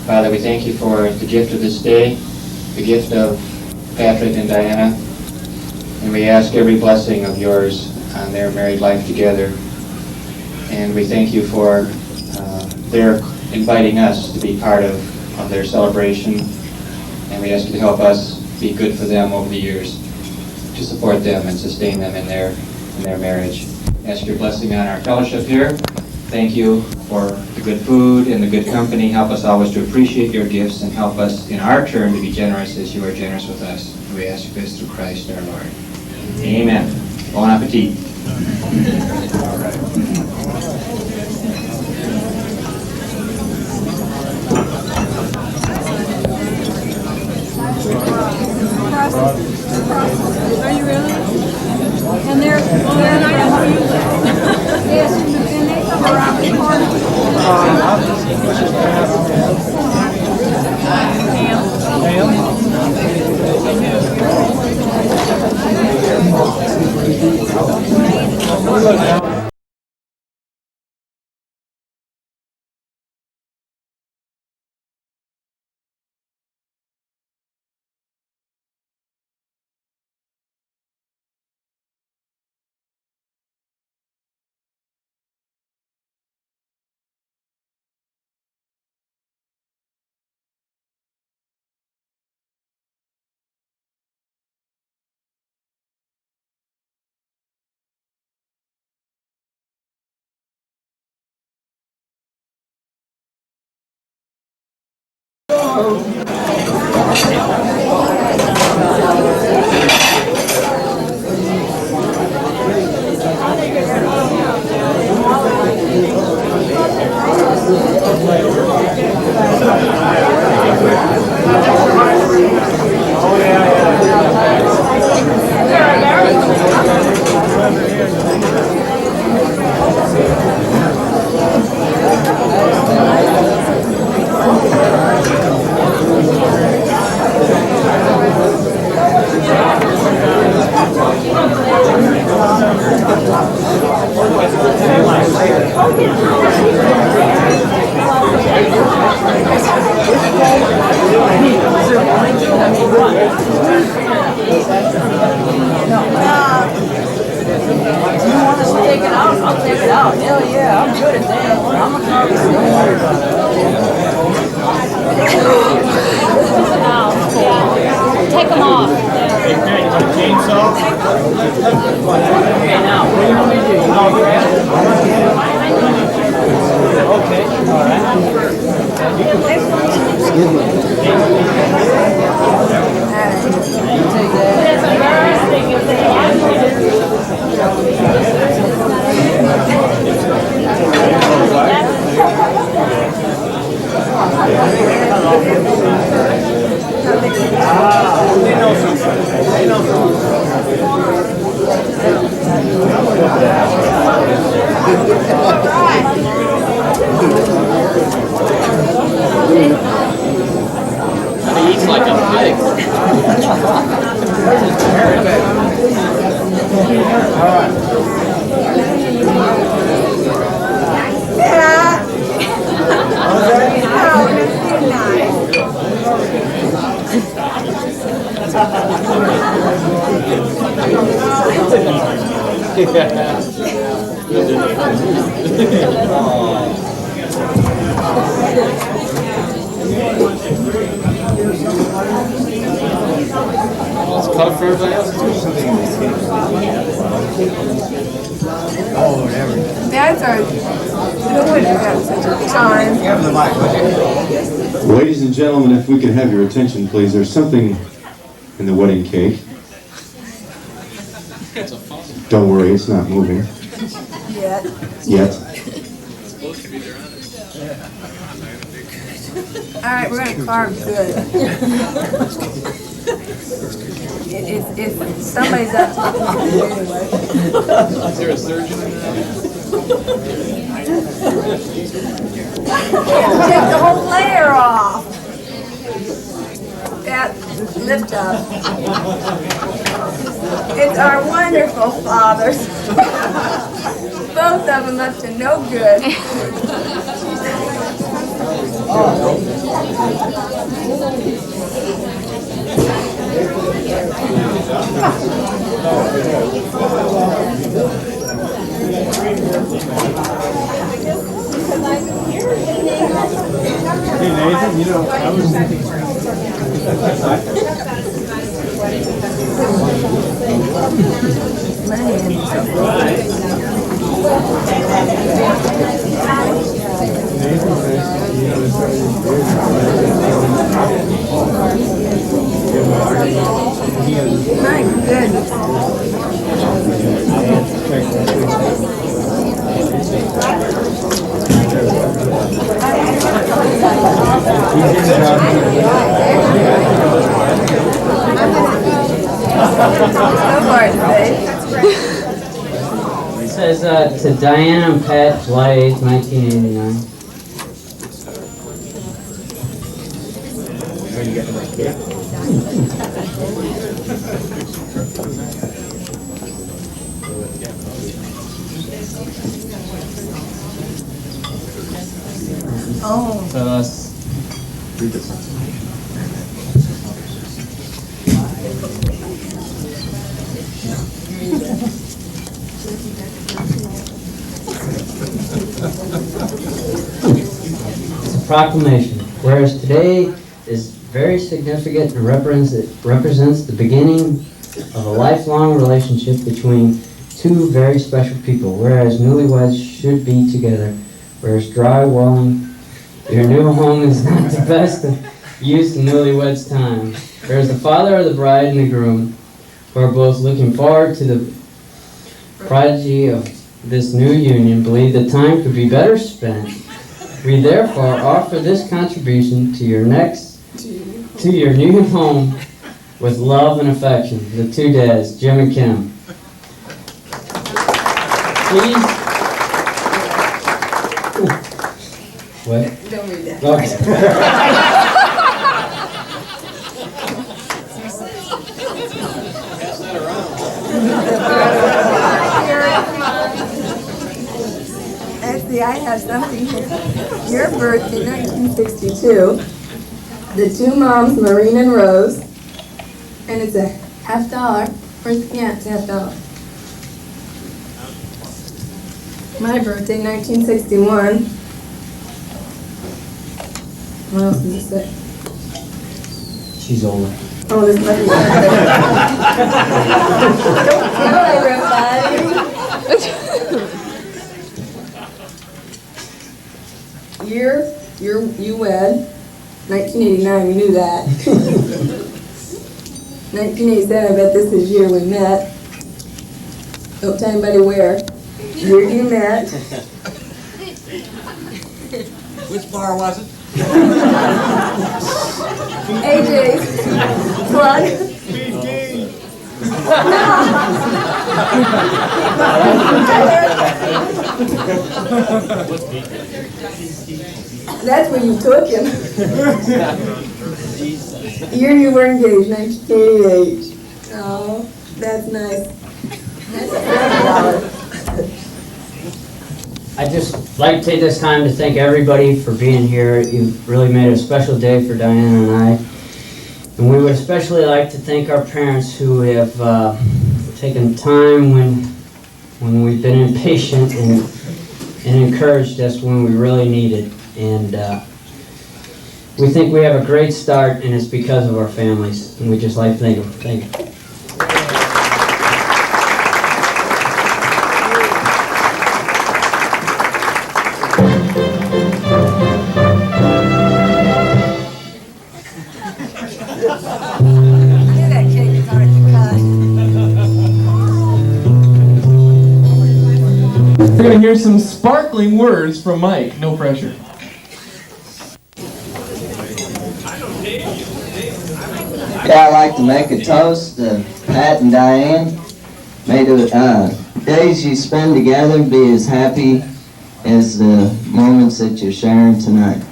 Father, we thank you for the gift of this day, the gift of Patrick and Diana, and we ask every blessing of yours on their married life together. And we thank you for their inviting us to be part of their celebration, and we ask you to help us be good for them over the years, to support them and sustain them in their marriage. Ask your blessing on our fellowship here. Thank you for the good food and the good company. Help us always to appreciate your gifts and help us in our turn to be generous as you are generous with us. We ask you this through Christ our Lord. Amen. Bon appetit. All right. Are you really? And they're not how you live. Yes, and they come around the corner. tough for everybody else. That's our good at such a time. Ladies and gentlemen, if we could have your attention, please. There's something in the wedding cake. Don't worry, it's not moving. Yet. All right, we're gonna carve good. If somebody's up to it anyway. Is there a surgeon in that? Take the whole layer off. That lift up. It's our wonderful fathers. Both of them up to no good. Hey Nathan, you know, I was thinking. My goodness. It says to Diana and Pat, July 8th, 1989. Oh. So us. It's a proclamation. Whereas today is very significant and represents the beginning of a lifelong relationship between two very special people. Whereas newlyweds should be together. Whereas drywalling your new home is not the best use of newlyweds' time. Whereas the father of the bride and the groom, who are both looking forward to the prodigy of this new union, believe the time could be better spent. We therefore offer this contribution to your new home with love and affection. The two dads, Jim and Kim. Please. What? Don't read that. Okay. Actually, I have something here. Your birthday, 1962. The two moms, Maureen and Rose. And it's a $50. Yeah, it's $50. My birthday, 1961. What else does it say? She's older. Oh, this might be Don't tell everybody. Year you wed, 1989, we knew that. 1987, I bet this is year we met. Don't tell anybody where. Year you met. Which bar was it? AJ's plug. That's when you took him. Year you were engaged, 1988. Oh, that's nice. That's $7. I'd just like to take this time to thank everybody for being here. You've really made a special day for Diana and I. And we would especially like to thank our parents who have taken time when we've been impatient and encouraged us when we really needed. And we think we have a great start, and it's because of our families. And we just like to thank them. Thank you. going to hear some sparkling words from Mike. No pressure. Yeah, I'd like to make a toast to Pat and Diane. May the days you spend together be as happy as the moments that you're sharing tonight.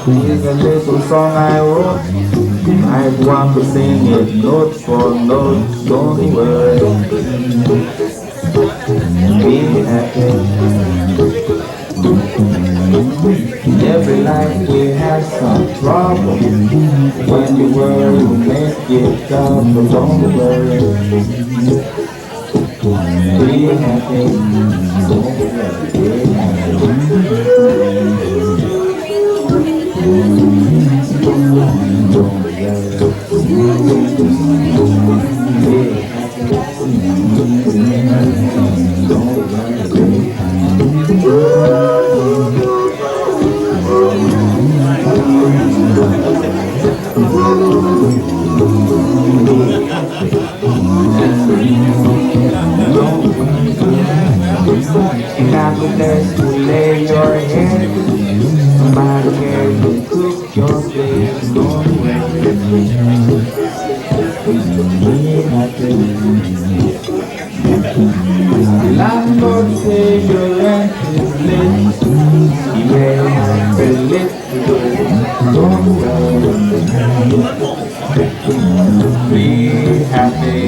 Here's a little song I wrote. I want to sing it note for note. Don't worry, be happy. Every night we have some trouble. When you worry, you make it tough. But don't worry, be happy. Don't worry, be Not the best to lay your head. Somebody here to cook your place. Don't worry, be happy. Landlord say your rent is late. He may have to lift you. Don't worry, be happy.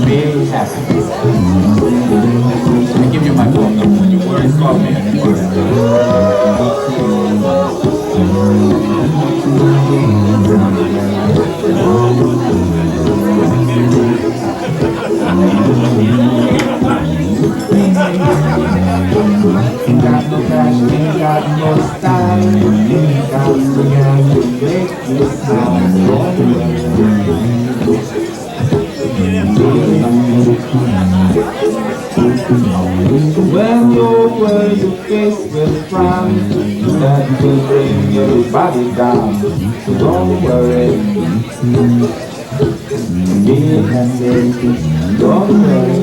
Be happy. I give you my phone number. When you worry, call me. Got no passion, got no style. Got to have to make you smile. When your words are faced with frown, that will bring your body down. So don't worry, be happy. Don't worry,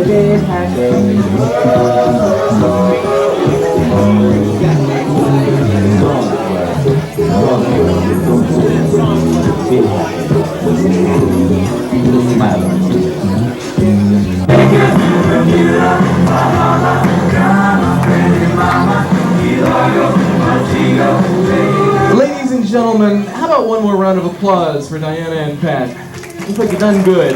be happy. Ladies and gentlemen, how about one more round of applause for Diana and Pat? Looks like you've done good.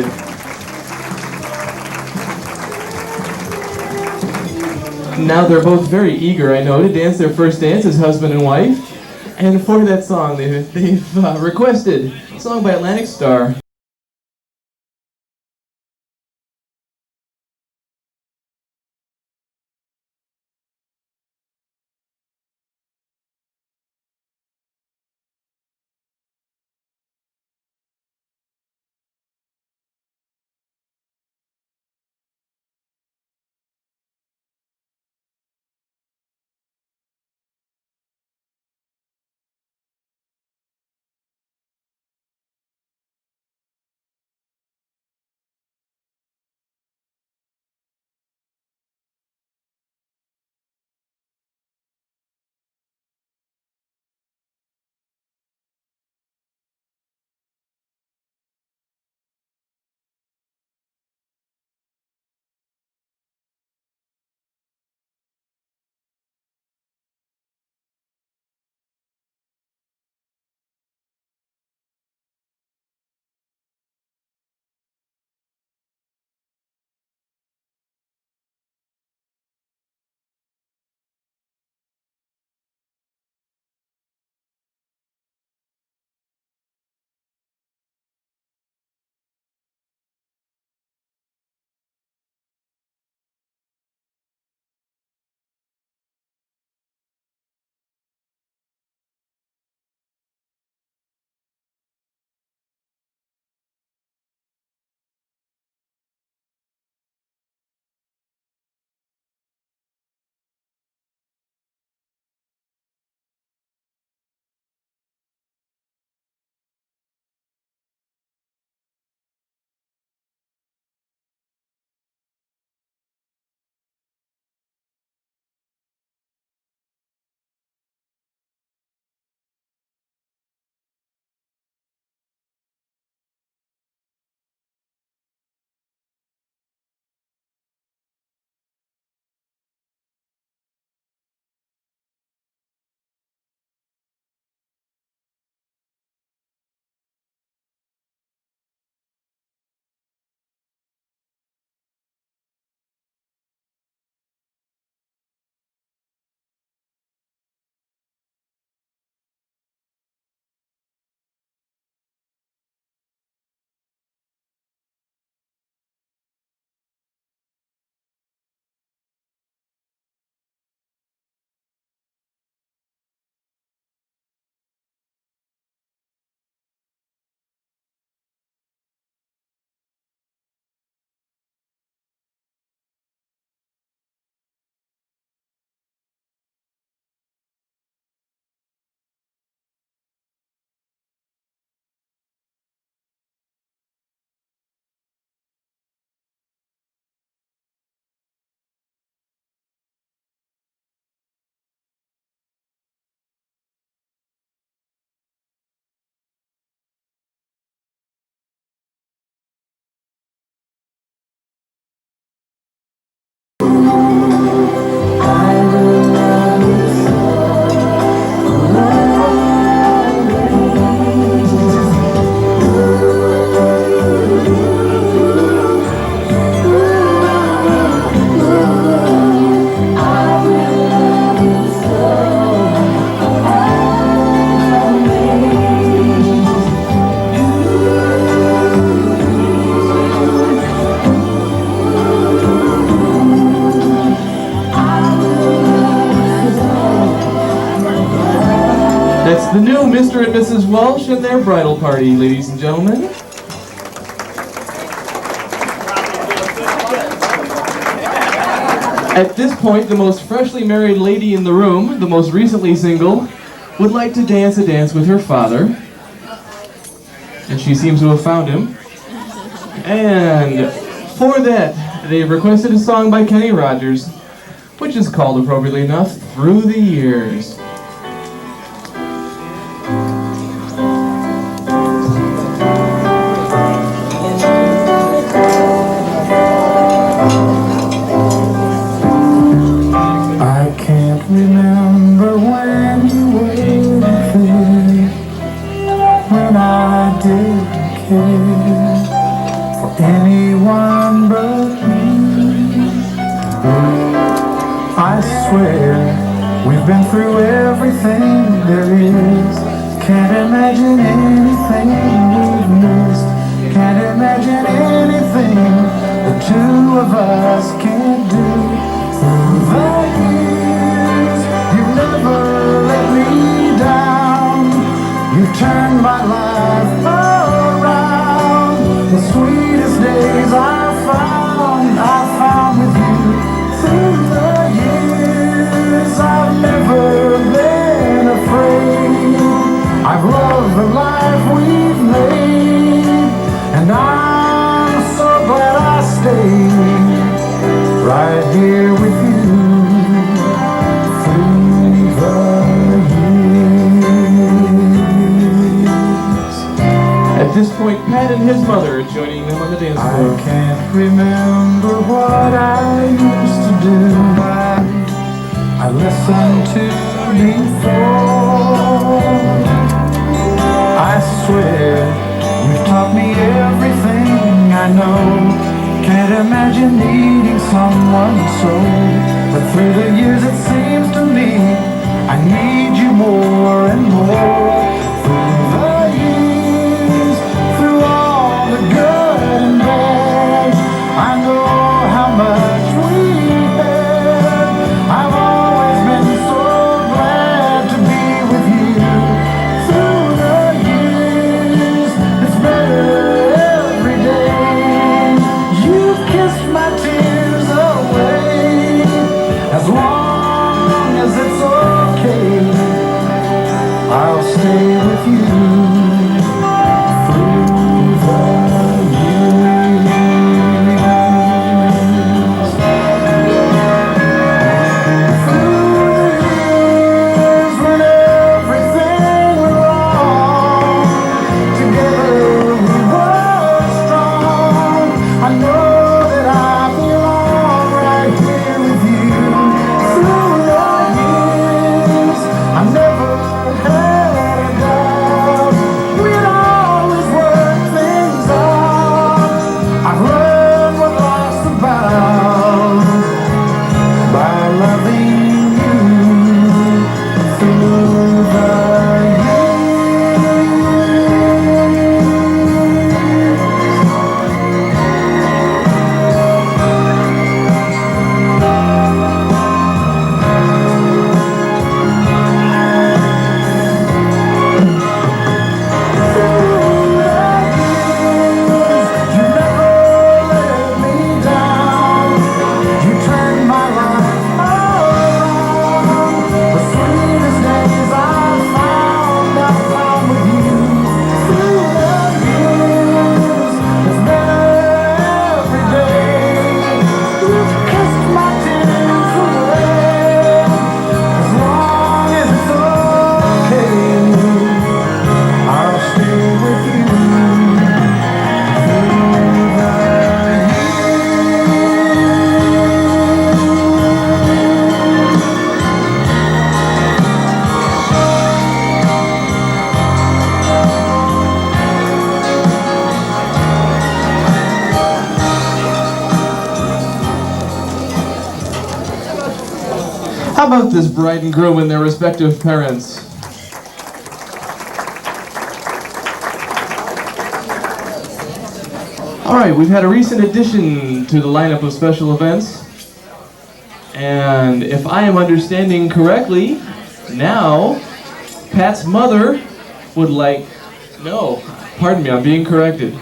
Now they're both very eager, I know, to dance their first dance as husband and wife. And for that song, they've requested a song by Atlantic Starr. the new Mr. and Mrs. Welsh and their bridal party, ladies and gentlemen. At this point, the most freshly married lady in the room, the most recently single, would like to dance a dance with her father. And she seems to have found him. And for that, they've requested a song by Kenny Rogers, which is called, appropriately enough, Through the Years. I can't remember when you were there, when I didn't care for anyone but me. I swear we've been through everything there is. Can't imagine anything we've missed. Can't imagine anything the two of us can't do. Through the years, you've never let me down. You've turned my life around. The sweetest days I found with you. Through the years, I've never been afraid. I've loved the life we've made, and I'm so glad I stayed right here with you through the years. At this point, Pat and his mother are joining them on the dance floor. I can't remember what I used to do. I listened to before. I swear you've taught me everything I know. Can't imagine needing someone so. But through the years it seems to me I need you more and more. Through the years, through all the good and bad, I know how much we've had. I've always been so glad to be with you. Through the years, it's better every day. You've kissed my tears away. As long as it's okay, I'll stay with you through the years. Through the years when everything went wrong, together we were strong. I know that I belong right here with you. Through the years, I never had a doubt. We'd always work things out. I've learned what life's about by loving you through the you never let me down. You turned my life around. The sweetest days I found with you. Through the years, it's better every day. You've kissed my tears away. As long as it's okay, I'll stay with you. How about this bride and groom and their respective parents? All right, we've had a recent addition to the lineup of special events. And if I am understanding correctly, now Pat's mother would like... No, pardon me, I'm being corrected.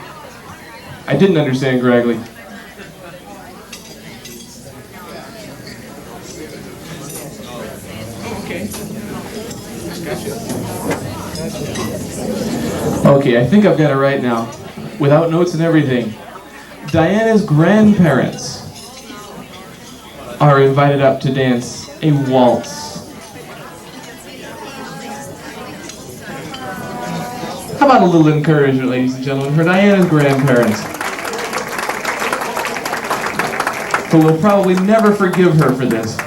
I didn't understand correctly. Okay, I think I've got it right now. Without notes and everything. Diana's grandparents are invited up to dance a waltz. How about a little encouragement, ladies and gentlemen, for Diana's grandparents, who will probably never forgive her for this.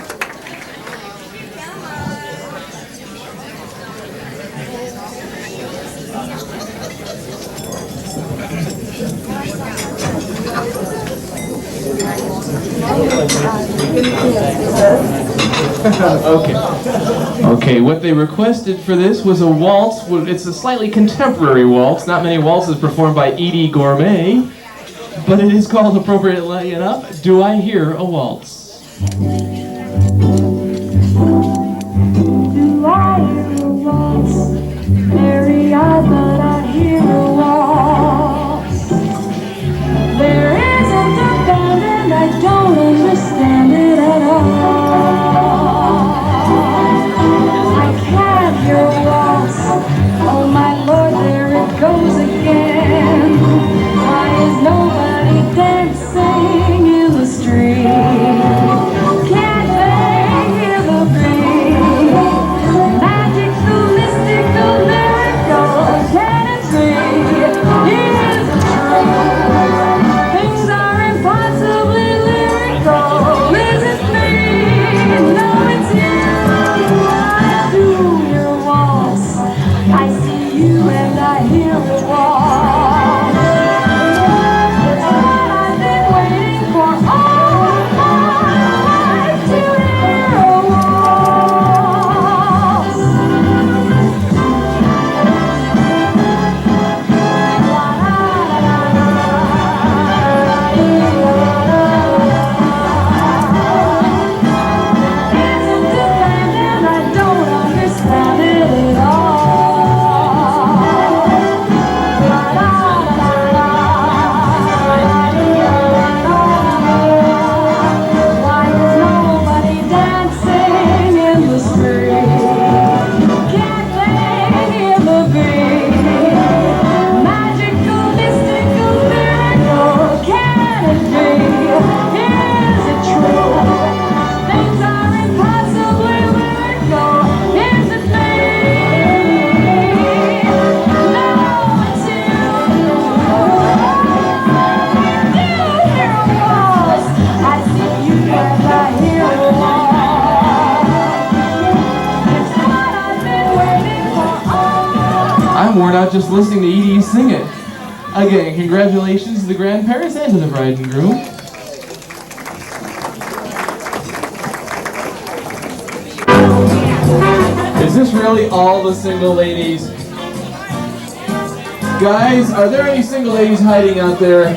Okay, what they requested for this was a waltz. It's a slightly contemporary waltz. Not many waltzes performed by Edie Gourmet, but it is called appropriately enough, Do I Hear a Waltz? Do I hear a waltz? Very odd, but I hear a waltz. There isn't a band and I don't understand it at all. I can't hear a waltz. Oh my Lord, there it goes again. Why is nobody dancing in the street? Can't they hear the beat? Magical, mystical, miracle, can it be? Is it true? Things are impossibly lyrical. Is it me? No, it's you. I do hear a waltz. I see you and I hear a waltz. It's what I've been waiting for all my life to hear a Isn't it bad and I don't understand it at all? Why is nobody dancing in the street? Can't they hear the beat? Magical, mystical, miracle, can it be? Is it true? Things are impossibly lyrical. Is it me? No, it's you. Do hear a waltz? I see you and I hear a waltz. It's what I've been waiting for all. I'm worn out just listening to Edie sing it. Again, congratulations to the grandparents and to the bride and groom. Is this really all the single ladies? Guys, are there any single ladies hiding out there?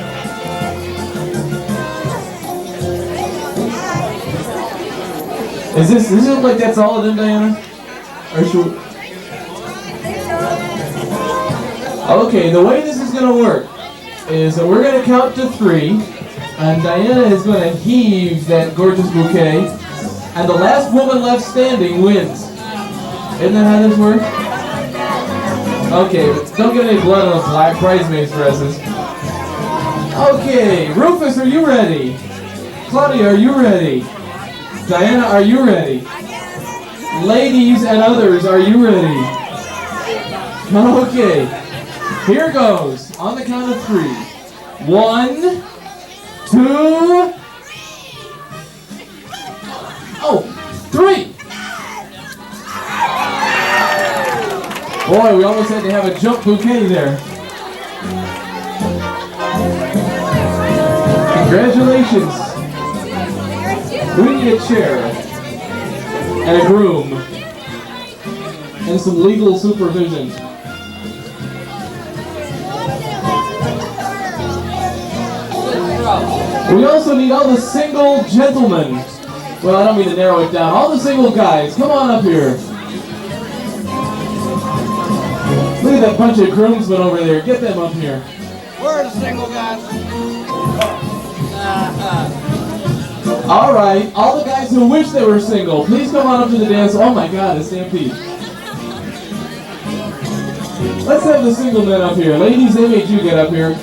Does this look like that's all of them, Diana? Or should we... Okay, the way this is going to work is that we're going to count to 3, and Diana is going to heave that gorgeous bouquet, and the last woman left standing wins. Isn't that how this works? Okay, but don't get any blood on those black bridesmaids dresses. Okay, Rufus, are you ready? Claudia, are you ready? Diana, are you ready? Ladies and others, are you ready? Okay, here goes. On the count of 3. 1, 2... Oh, 3! Boy, we almost had to have a jump bouquet there. Congratulations. We need a chair and a groom and some legal supervision. We also need all the single gentlemen. Well, I don't mean to narrow it down. All the single guys, come on up here. that bunch of groomsmen over there. Get them up here. We're the single guys. All right, all the guys who wish they were single, please come on up to the dance. Oh my God, a stampede. Let's have the single men up here. Ladies, they made you get up here.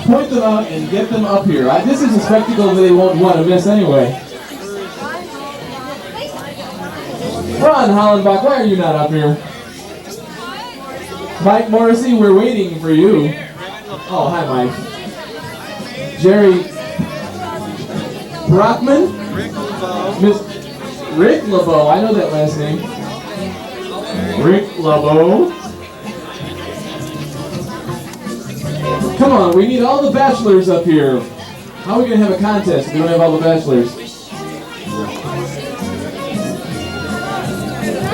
Point them out and get them up here. This is a spectacle that they won't want to miss anyway. Ron Hollenbach, why are you not up here? Mike Morrissey, we're waiting for you. Oh, hi, Mike. Jerry Brockman? Rick LeBeau, I know that last name. Rick LeBeau. Come on, we need all the bachelors up here. How are we going to have a contest if we don't have all the bachelors?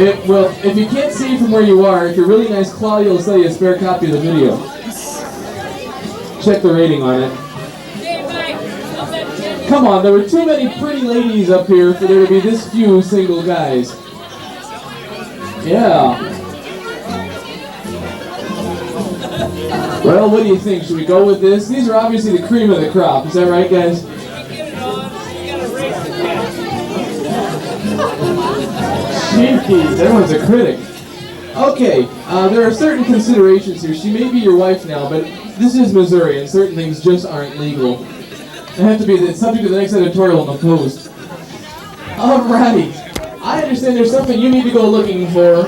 If you can't see from where you are, if you're really nice, Claudia will sell you a spare copy of the video. Check the rating on it. Come on, there were too many pretty ladies up here for there to be this few single guys. Yeah. Well, what do you think? Should we go with this? These are obviously the cream of the crop. Is that right, guys? Jeez, everyone's a critic. Okay, there are certain considerations here. She may be your wife now, but this is Missouri, and certain things just aren't legal. They have to be the subject of the next editorial in the Post. Alright. I understand there's something you need to go looking for.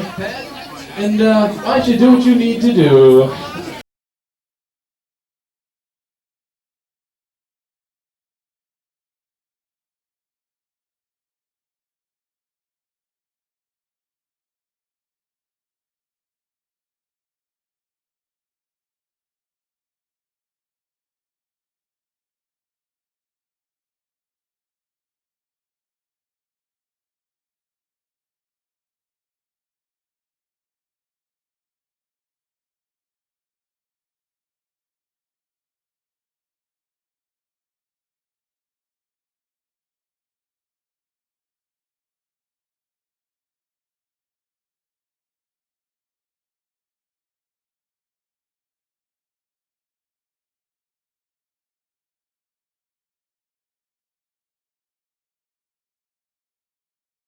And why don't you do what you need to do?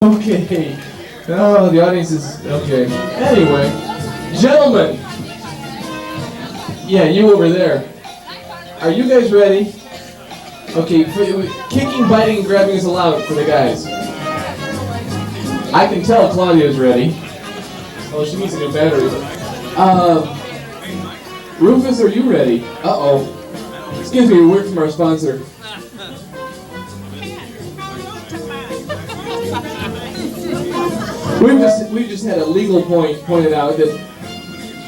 Okay. Oh, the audience is... Okay. Anyway. Gentlemen. Yeah, you over there. Are you guys ready? Okay, kicking, biting, and grabbing is allowed for the guys. I can tell Claudia's ready. Oh, she needs a new battery. Rufus, are you ready? Uh-oh. Excuse me, a word from our sponsor. We've just had a legal point pointed out that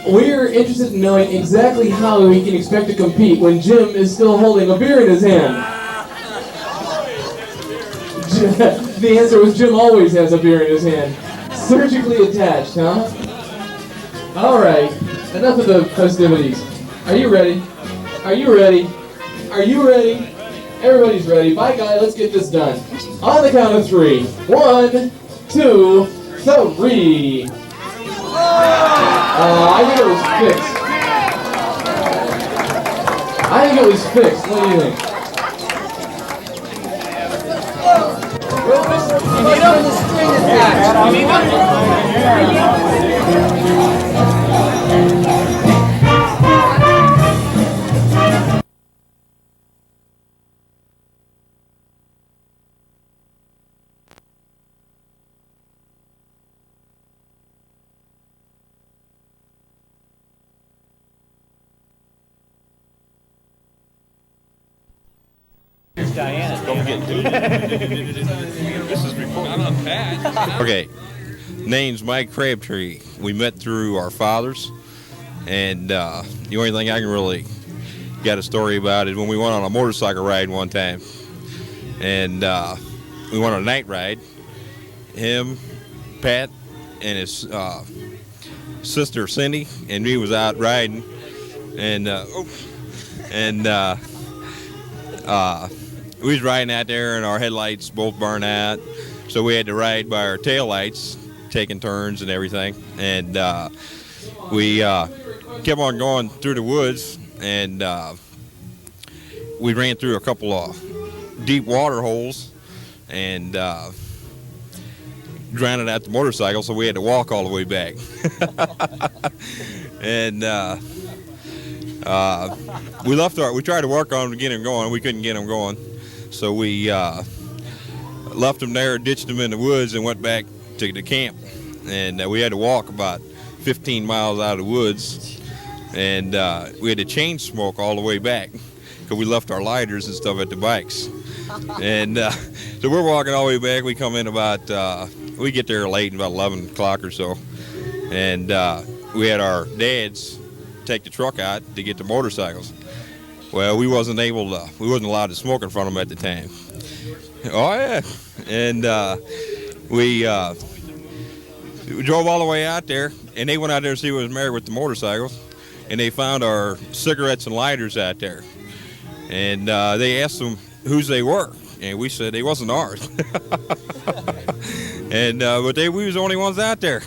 we're interested in knowing exactly how he can expect to compete when Jim is still holding a beer in his hand. The answer was Jim always has a beer in his hand. Surgically attached, huh? Alright, enough of the festivities. Are you ready? Are you ready? Are you ready? Everybody's ready. Bye, guy, let's get this done. On the count of 3. 1, 2, 3. I think it was fixed. I think it was fixed. What do you think? Okay, name's Mike Crabtree. We met through our fathers, and the only thing I can really got a story about is when we went on a motorcycle ride one time, and we went on a night ride. Him, Pat, and his sister Cindy, and me was out riding, and we was riding out there, and our headlights both burned out, so we had to ride by our tail lights, taking turns and everything. And we kept on going through the woods, and we ran through a couple of deep water holes and drowned out the motorcycle, so we had to walk all the way back. And we tried to work on him to get him going. We couldn't get him going, so we left him there, ditched him in the woods, and went back to the camp. And we had to walk about 15 miles out of the woods, and we had to chain smoke all the way back because we left our lighters and stuff at the bikes. And so we're walking all the way back. We come in about, we get there late, about 11 o'clock or so, and we had our dads take the truck out to get the motorcycles. Well, we wasn't allowed to smoke in front of them at the time. Oh yeah, and we drove all the way out there, and they went out there to see who was married with the motorcycles, and they found our cigarettes and lighters out there, and they asked them whose they were, and we said they wasn't ours. And but we was the only ones out there.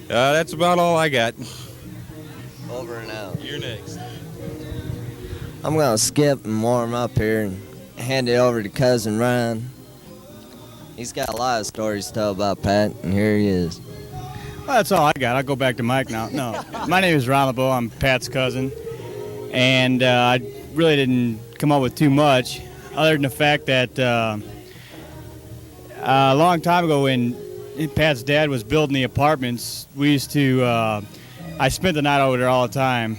That's about all I got. Over and out. You're next. I'm gonna skip and warm up here and hand it over to Cousin Ryan. He's got a lot of stories to tell about Pat, and here he is. Well, that's all I got. I'll go back to Mike now. No, my name is Ron LeBeau. I'm Pat's cousin, and I really didn't come up with too much, other than the fact that a long time ago, when Pat's dad was building the apartments, we used to. I spent the night over there all the time,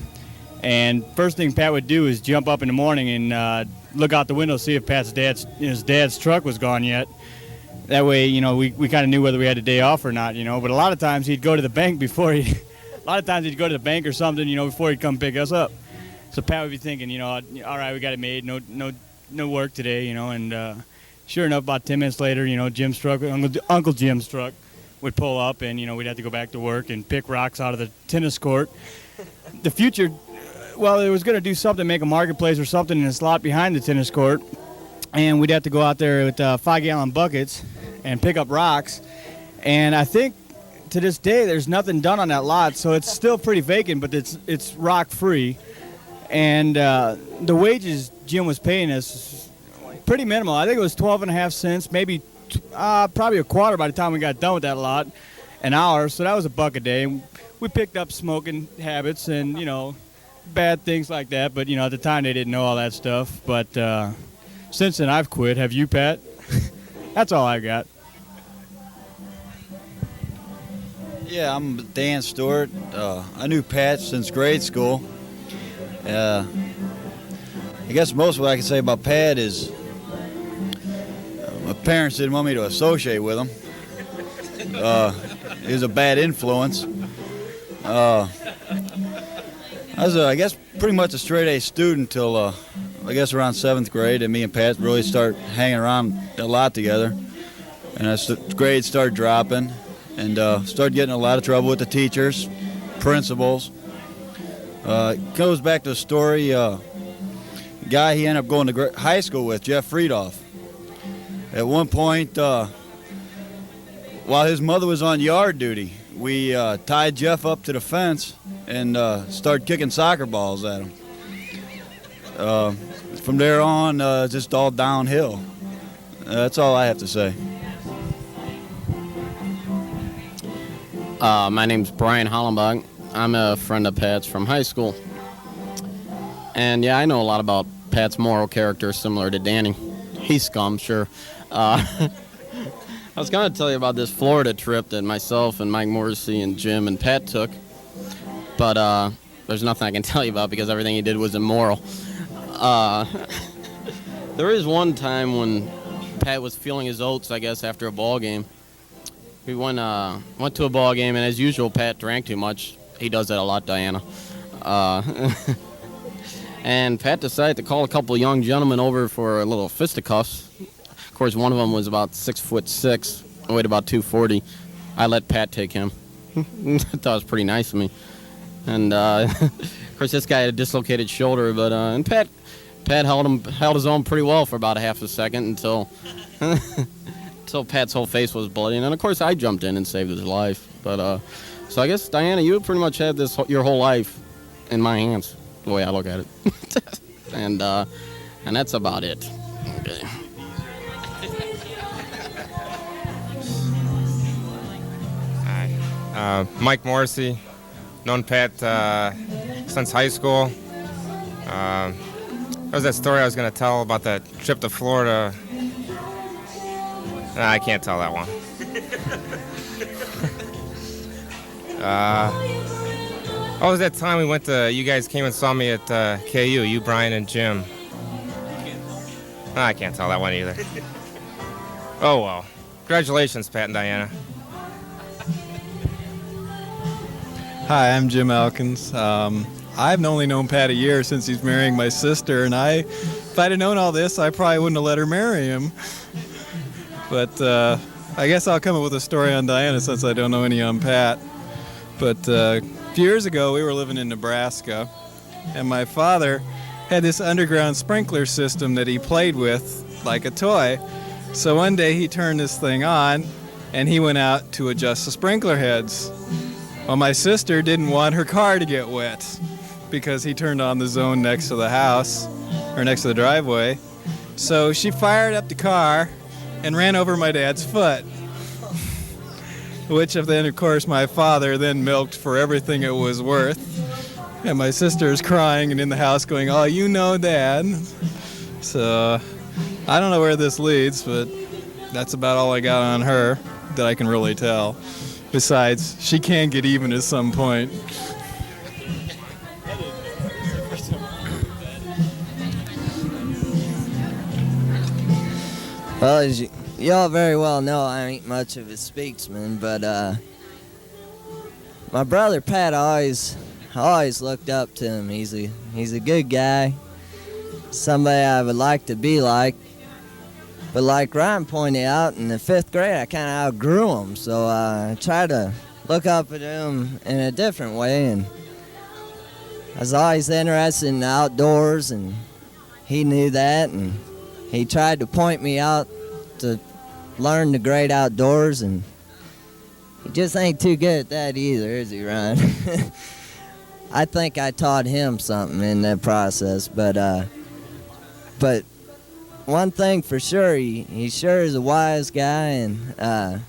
and first thing Pat would do is jump up in the morning and look out the window, see if his dad's truck was gone yet. That way, we kind of knew whether we had a day off or not, But a lot of times he'd go to the bank or something, before he'd come pick us up. So Pat would be thinking, all right, we got it made, no work today, And sure enough, about 10 minutes later, Jim's truck, Uncle Jim's truck, would pull up, and we'd have to go back to work and pick rocks out of the tennis court. The future, well, it was going to do something, make a marketplace or something in the slot behind the tennis court, and we'd have to go out there with 5-gallon buckets and pick up rocks. And I think to this day there's nothing done on that lot, so it's still pretty vacant, but it's rock free. And the wages Jim was paying us pretty minimal. I think it was 12.5 cents, maybe probably a quarter by the time we got done with that lot, an hour. So that was $1 a day. We picked up smoking habits and bad things like that. But at the time they didn't know all that stuff. But since then I've quit. Have you, Pat? That's all I got. Yeah, I'm Dan Stewart. I knew Pat since grade school. I guess most of what I can say about Pat is my parents didn't want me to associate with him. He was a bad influence. I was, I guess, pretty much a straight-A student till, I guess, around 7th grade, and me and Pat really started hanging around a lot together. And grades started dropping, and started getting in a lot of trouble with the teachers, principals. It goes back to the story, guy he ended up going to high school with, Jeff Friedoff. At one point, while his mother was on yard duty, we tied Jeff up to the fence and started kicking soccer balls at him. From there on, just all downhill. That's all I have to say. My name's Brian Hollenbach. I'm a friend of Pat's from high school. And yeah, I know a lot about Pat's moral character, similar to Danny. He's scum, sure. I was going to tell you about this Florida trip that myself and Mike Morrissey and Jim and Pat took, but there's nothing I can tell you about because everything he did was immoral. There is one time when Pat was feeling his oats, I guess, after a ball game. We went to a ball game, and as usual, Pat drank too much. He does that a lot, Diana. And Pat decided to call a couple of young gentlemen over for a little fisticuffs. Of course, one of them was about 6'6", weighed about 240. I let Pat take him. I thought it was pretty nice of me. And of course, this guy had a dislocated shoulder, but and Pat held his own pretty well for about a half a second until Pat's whole face was bloody. And then of course I jumped in and saved his life. But So I guess, Diana, you pretty much had this your whole life in my hands, the way I look at it. and that's about it. Okay. Hi. Mike Morrissey, known Pat since high school. That was that story I was going to tell about that trip to Florida. Nah, I can't tell that one. What was that time we went to, you guys came and saw me at KU, you, Brian, and Jim. Nah, I can't tell that one either. Oh, well. Congratulations, Pat and Diana. Hi, I'm Jim Elkins. I've only known Pat a year since he's marrying my sister, and if I'd have known all this, I probably wouldn't have let her marry him. But I guess I'll come up with a story on Diana since I don't know any on Pat. But a few years ago, we were living in Nebraska, and my father had this underground sprinkler system that he played with like a toy. So one day he turned this thing on, and he went out to adjust the sprinkler heads. Well, my sister didn't want her car to get wet because he turned on the zone next to the house, or next to the driveway. So she fired up the car and ran over my dad's foot, which then, of course, my father then milked for everything it was worth. And my sister's crying and in the house going, "Oh, you know, Dad." So I don't know where this leads, but that's about all I got on her that I can really tell. Besides, she can get even at some point. Well, as y'all very well know, I ain't much of a speaksman, but my brother Pat, I always looked up to him. He's a good guy, somebody I would like to be like. But like Ryan pointed out, in the 5th grade, I kind of outgrew him, so I tried to look up at him in a different way, and I was always interested in the outdoors, and he knew that, and he tried to point me out to learn the great outdoors, and he just ain't too good at that either, is he, Ryan? I think I taught him something in that process, but one thing for sure, he sure is a wise guy, and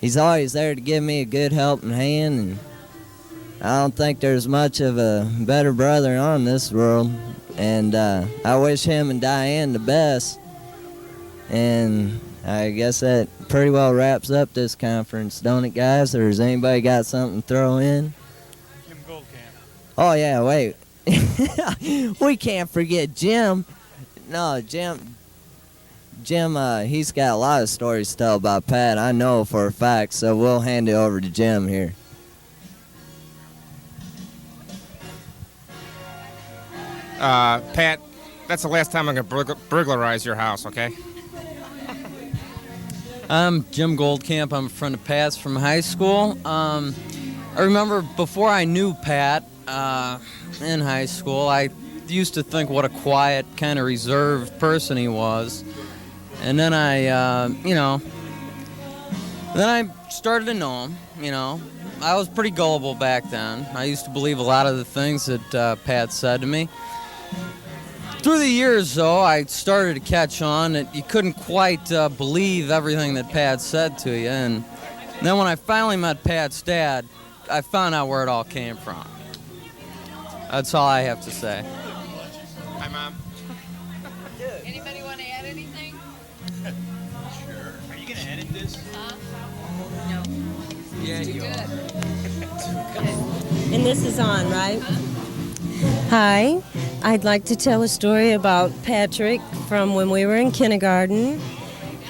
he's always there to give me a good helping hand, and I don't think there's much of a better brother on this world, and I wish him and Diane the best, and I guess that pretty well wraps up this conference, don't it, guys? Or has anybody got something to throw in? Jim Goldcamp. Oh, yeah, wait. We can't forget Jim. No, Jim, he's got a lot of stories to tell about Pat, I know for a fact, so we'll hand it over to Jim here. Pat, that's the last time I'm going to burglarize your house, okay? I'm Jim Goldcamp. I'm a friend of Pat's from high school. I remember before I knew Pat in high school, I used to think what a quiet, kind of reserved person he was. And then I started to know him, I was pretty gullible back then. I used to believe a lot of the things that Pat said to me. Through the years, though, I started to catch on that you couldn't quite believe everything that Pat said to you. And then when I finally met Pat's dad, I found out where it all came from. That's all I have to say. Hi, Mom. Anybody want to add anything? Sure. Are you going to edit this? No. Yeah, you are. And this is on, right? Hi. I'd like to tell a story about Patrick from when we were in kindergarten.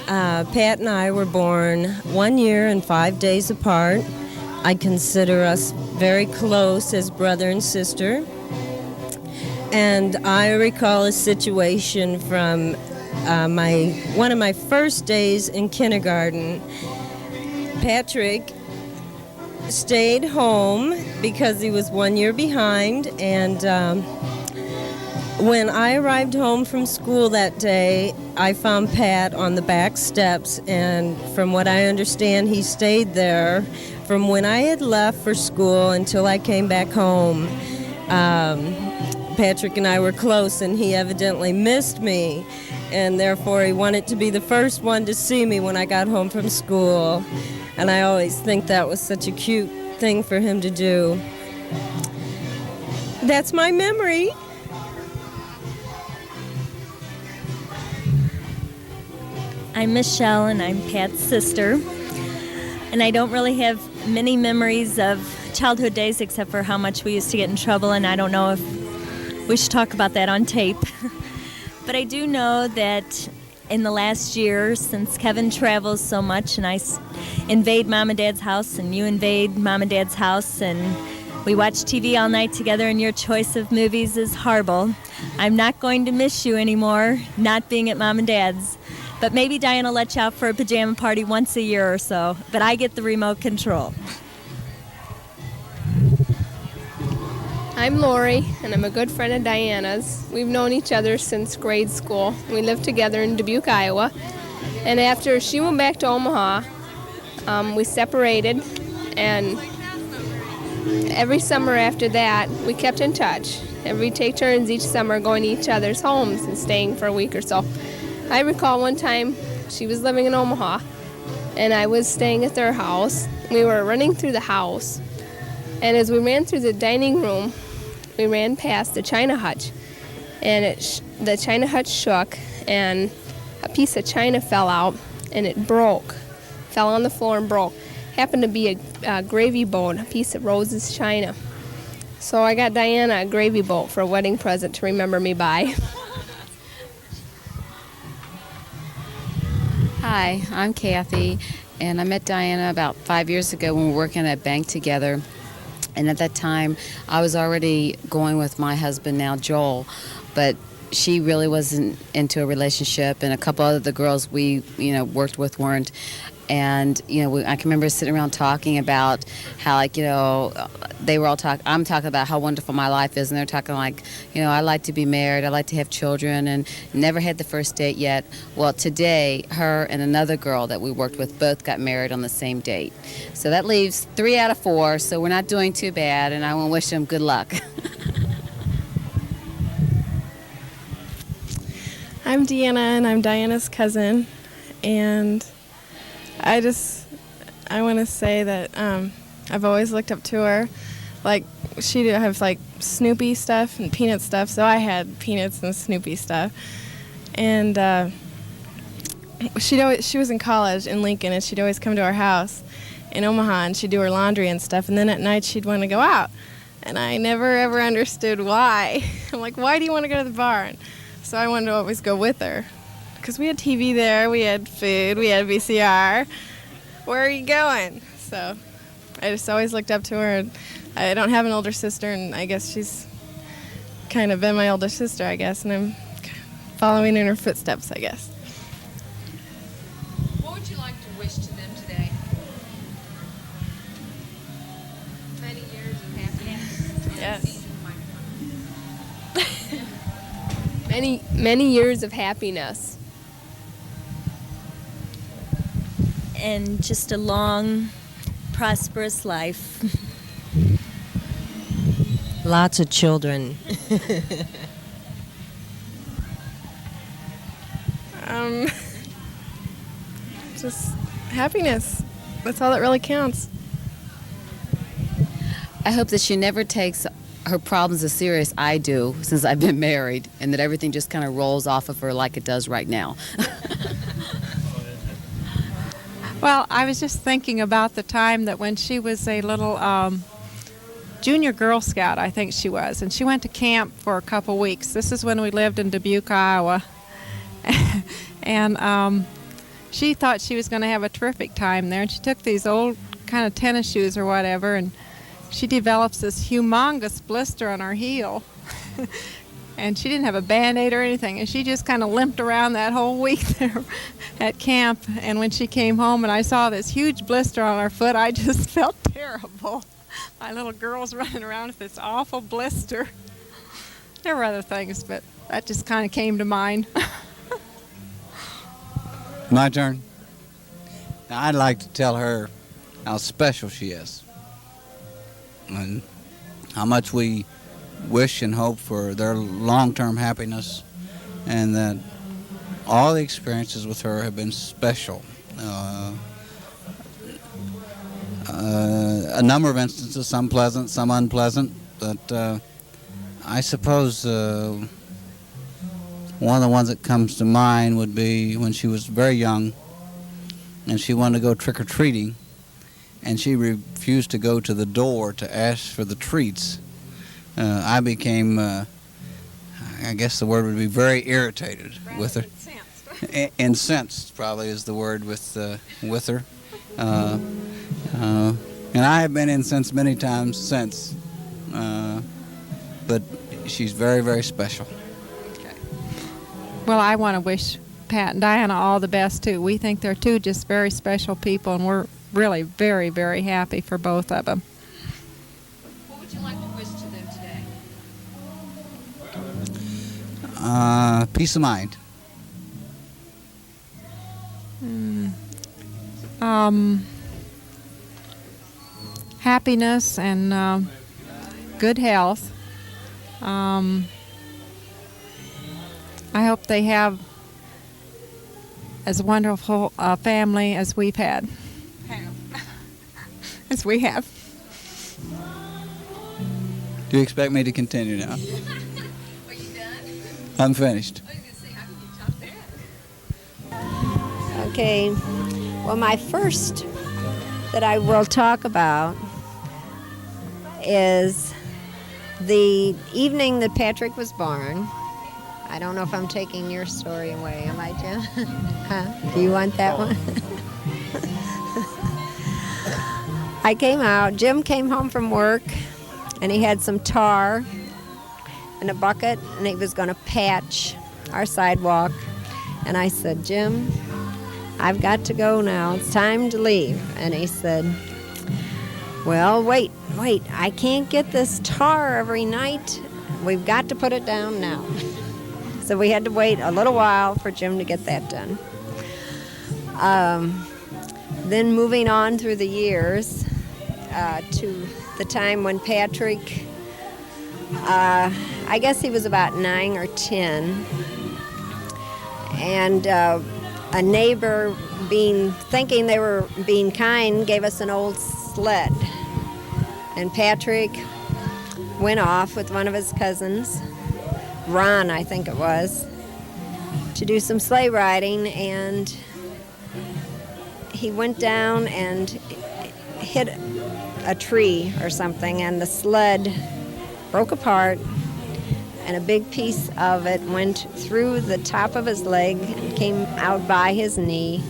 Pat and I were born 1 year and 5 days apart. I consider us very close as brother and sister. And I recall a situation from one of my first days in kindergarten. Patrick stayed home because he was 1 year behind, and When I arrived home from school that day, I found Pat on the back steps, and from what I understand, he stayed there from when I had left for school until I came back home. Patrick and I were close, and he evidently missed me, and therefore he wanted to be the first one to see me when I got home from school. And I always think that was such a cute thing for him to do. That's my memory. I'm Michelle, and I'm Pat's sister. And I don't really have many memories of childhood days except for how much we used to get in trouble, and I don't know if we should talk about that on tape. But I do know that in the last year, since Kevin travels so much and I invade Mom and Dad's house and you invade Mom and Dad's house and we watch TV all night together and your choice of movies is horrible, I'm not going to miss you anymore, not being at Mom and Dad's. But maybe Diana will let you out for a pajama party once a year or so, but I get the remote control. I'm Lori, and I'm a good friend of Diana's. We've known each other since grade school. We lived together in Dubuque, Iowa. And after she went back to Omaha, we separated, and every summer after that, we kept in touch. And we'd take turns each summer going to each other's homes and staying for a week or so. I recall one time she was living in Omaha, and I was staying at their house. We were running through the house, and as we ran through the dining room, we ran past the china hutch, and the china hutch shook, and a piece of china fell out, and it broke, fell on the floor and broke. Happened to be a gravy boat, a piece of Rose's china. So I got Diana a gravy boat for a wedding present to remember me by. Hi, I'm Kathy, and I met Diana about 5 years ago when we were working at a bank together. And at that time, I was already going with my husband now, Joel, but she really wasn't into a relationship, and a couple of the girls we, worked with weren't. And, I can remember sitting around talking about how, they were all I'm talking about how wonderful my life is, and they're talking like, I like to be married, I like to have children, and never had the first date yet. Well, today, her and another girl that we worked with both got married on the same date. So that leaves 3 out of 4, so we're not doing too bad, and I want to wish them good luck. I'm Deanna, and I'm Diana's cousin, and I want to say that I've always looked up to her. Like, she did have, Snoopy stuff and Peanut stuff, so I had Peanuts and Snoopy stuff. And she was in college in Lincoln, and she'd always come to our house in Omaha, and she'd do her laundry and stuff, and then at night she'd want to go out. And I never, ever understood why. I'm like, why do you want to go to the bar? And so I wanted to always go with her. Because we had TV there, we had food, we had VCR. Where are you going? So I just always looked up to her. And I don't have an older sister, and I guess she's kind of been my older sister, I guess, and I'm following in her footsteps, I guess. What would you like to wish to them today? Many years of happiness. Yes. Many years of happiness. And just a long, prosperous life. Lots of children. Just happiness. That's all that really counts. I hope that she never takes her problems as serious I do since I've been married, and that everything just kind of rolls off of her like it does right now. Well, I was just thinking about the time that when she was a little junior Girl Scout, I think she was, and she went to camp for a couple weeks. This is when we lived in Dubuque, Iowa. And she thought she was going to have a terrific time there, and she took these old kind of tennis shoes or whatever, and she develops this humongous blister on her heel. And she didn't have a Band-Aid or anything, and she just kind of limped around that whole week there at camp. And when she came home and I saw this huge blister on her foot, I just felt terrible. My little girl's running around with this awful blister. There were other things, but that just kind of came to mind. My turn. Now, I'd like to tell her how special she is and how much we wish and hope for their long-term happiness, and that all the experiences with her have been special. A number of instances, some pleasant, some unpleasant, but I suppose one of the ones that comes to mind would be when she was very young and she wanted to go trick-or-treating, and she refused to go to the door to ask for the treats. I became, I guess the word would be very irritated with her. Incensed probably is the word with her. And I have been incensed many times since, but she's very, very special. Well, I want to wish Pat and Diana all the best, too. We think they're two just very special people, and we're really very, very happy for both of them. What would you like to wish to them today? Peace of mind. Happiness and good health. I hope they have as wonderful a family as we've had. As we have. Do you expect me to continue now? Are you done? I'm finished. I was going to say, how can you top that? Okay, well, my first that I will talk about is the evening that Patrick was born. I don't know if I'm taking your story away, am I, Jim? Huh? Do you want that one? I came out, Jim came home from work, and he had some tar in a bucket, and he was going to patch our sidewalk. And I said, Jim, I've got to go now. It's time to leave. And he said, well, wait, I can't get this tar every night. We've got to put it down now. So we had to wait a little while for Jim to get that done. Then moving on through the years to the time when Patrick, I guess he was about 9 or 10, and a neighbor, thinking they were being kind, gave us an old sled. And Patrick went off with one of his cousins, Ron, I think it was, to do some sleigh riding, and he went down and hit a tree or something, and the sled broke apart, and a big piece of it went through the top of his leg and came out by his knee,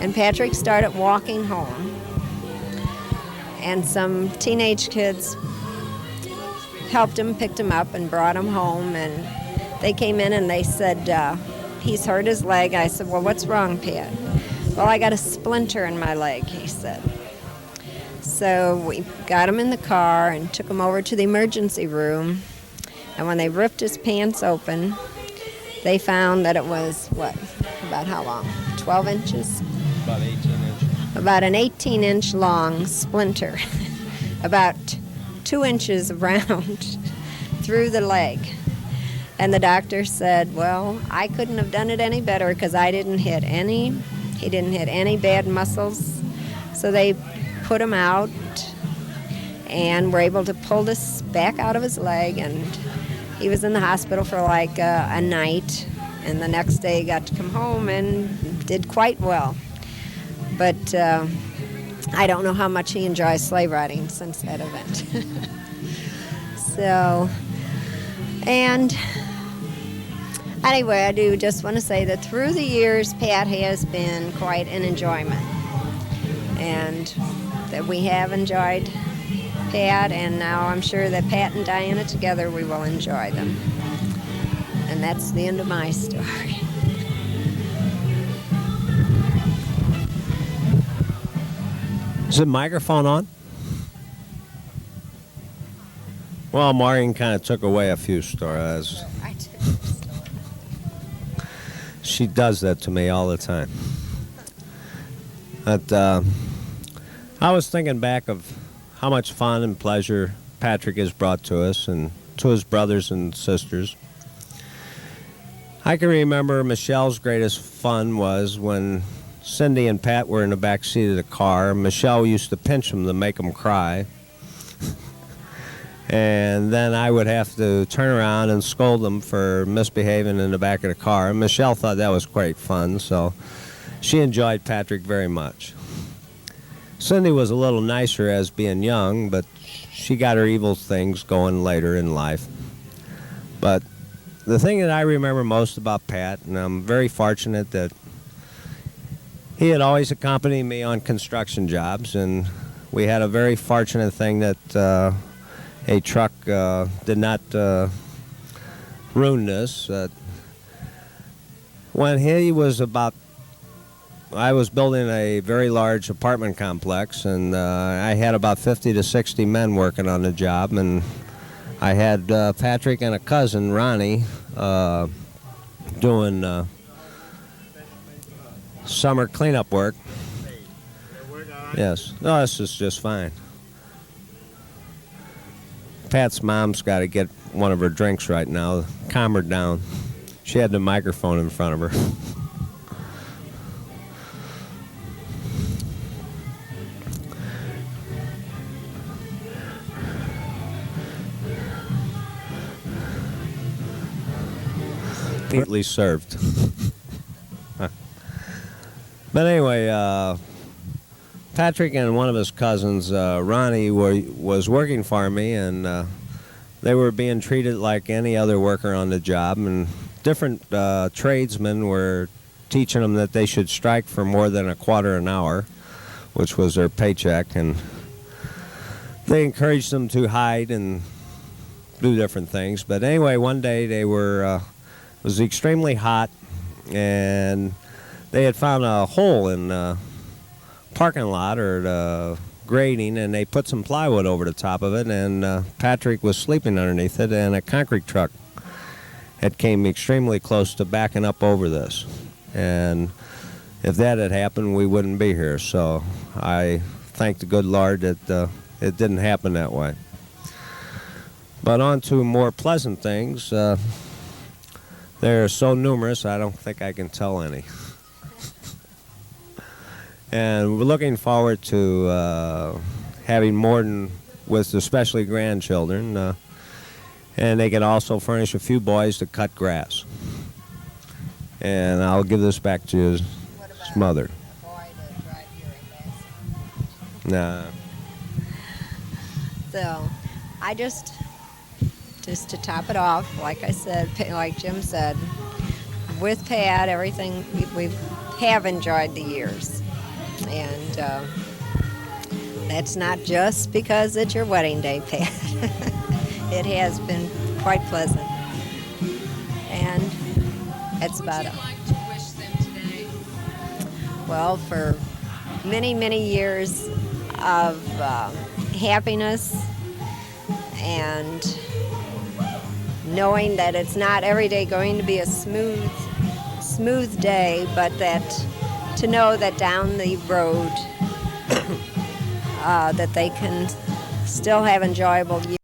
and Patrick started walking home. And some teenage kids helped him, picked him up, and brought him home. And they came in and they said, he's hurt his leg. I said, well, what's wrong, Pat? Well, I got a splinter in my leg, he said. So we got him in the car and took him over to the emergency room. And when they ripped his pants open, they found that it was, about how long? 12 inches? About 18 inches. About an 18-inch long splinter, about 2 inches around through the leg. And the doctor said, well, I couldn't have done it any better because he didn't hit any bad muscles. So they put him out and were able to pull this back out of his leg, and he was in the hospital for like a night, and the next day he got to come home and did quite well. But I don't know how much he enjoys sleigh riding since that event. So, and anyway, I do just want to say that through the years, Pat has been quite an enjoyment. And that we have enjoyed Pat, and now I'm sure that Pat and Diana together, we will enjoy them. And that's the end of my story. Is the microphone on? Well, Maureen kind of took away a few stories. She does that to me all the time. But I was thinking back of how much fun and pleasure Patrick has brought to us and to his brothers and sisters. I can remember Michelle's greatest fun was when Cindy and Pat were in the back seat of the car. Michelle used to pinch them to make them cry. And then I would have to turn around and scold them for misbehaving in the back of the car. And Michelle thought that was quite fun, so she enjoyed Patrick very much. Cindy was a little nicer as being young, but she got her evil things going later in life. But the thing that I remember most about Pat, and I'm very fortunate that he had always accompanied me on construction jobs, and we had a very fortunate thing that a truck did not ruin this. When he was I was building a very large apartment complex, and I had about 50 to 60 men working on the job, and I had Patrick and a cousin, Ronnie, doing summer cleanup work. Yes. No, this is just fine. Pat's mom's got to get one of her drinks right now. Calm her down. She had the microphone in front of her. Neatly served. But anyway, Patrick and one of his cousins, Ronnie, was working for me, and they were being treated like any other worker on the job, and different tradesmen were teaching them that they should strike for more than a quarter an hour, which was their paycheck, and they encouraged them to hide and do different things. But anyway, one day they were, it was extremely hot, and they had found a hole in the parking lot or the grading, and they put some plywood over the top of it, and Patrick was sleeping underneath it, and a concrete truck had came extremely close to backing up over this. And if that had happened, we wouldn't be here. So I thank the good Lord that it didn't happen that way. But on to more pleasant things. They're so numerous, I don't think I can tell any. And we're looking forward to having more than with especially grandchildren. And they can also furnish a few boys to cut grass. And I'll give this back to his mother. Nah. So, I just to top it off, like I said, like Jim said, with Pat, everything we have enjoyed the years. And that's not just because it's your wedding day, Pat. It has been quite pleasant. And that's about it. Well, for many, many years of happiness and knowing that it's not every day going to be a smooth day, but that to know that down the road that they can still have enjoyable years.